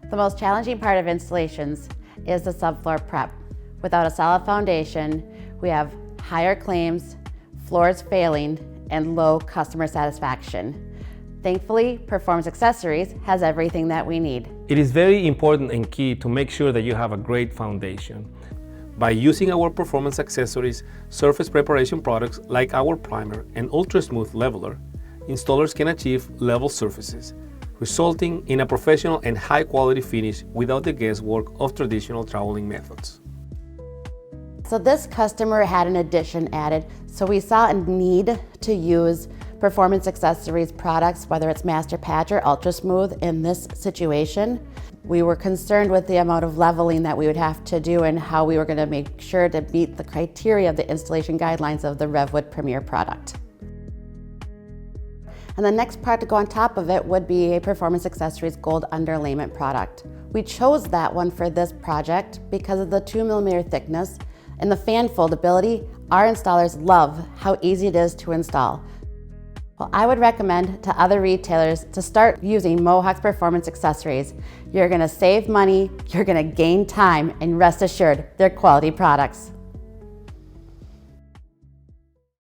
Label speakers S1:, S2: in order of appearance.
S1: The most challenging part of installations is the subfloor prep. Without a solid foundation, we have higher claims, floors failing, and low customer satisfaction. Thankfully, Performance Accessories has everything that we need.
S2: It is very important and key to make sure that you have a great foundation. By using our Performance Accessories surface preparation products like our primer and UltraSmooth leveler, installers can achieve level surfaces, resulting in a professional and high-quality finish without the guesswork of traditional troweling methods.
S1: So this customer had an addition added, so we saw a need to use Performance Accessories products, whether it's Master Patch or UltraSmooth in this situation. We were concerned with the amount of leveling that we would have to do and how we were going to make sure to meet the criteria of the installation guidelines of the RevWood Premier product. And the next part to go on top of it would be a Performance Accessories gold underlayment product. We chose that one for this project because of the 2mm thickness and the fan foldability. Our installers love how easy it is to install. Well, I would recommend to other retailers to start using Mohawk Performance Accessories. You're going to save money, you're going to gain time, and rest assured, they're quality products.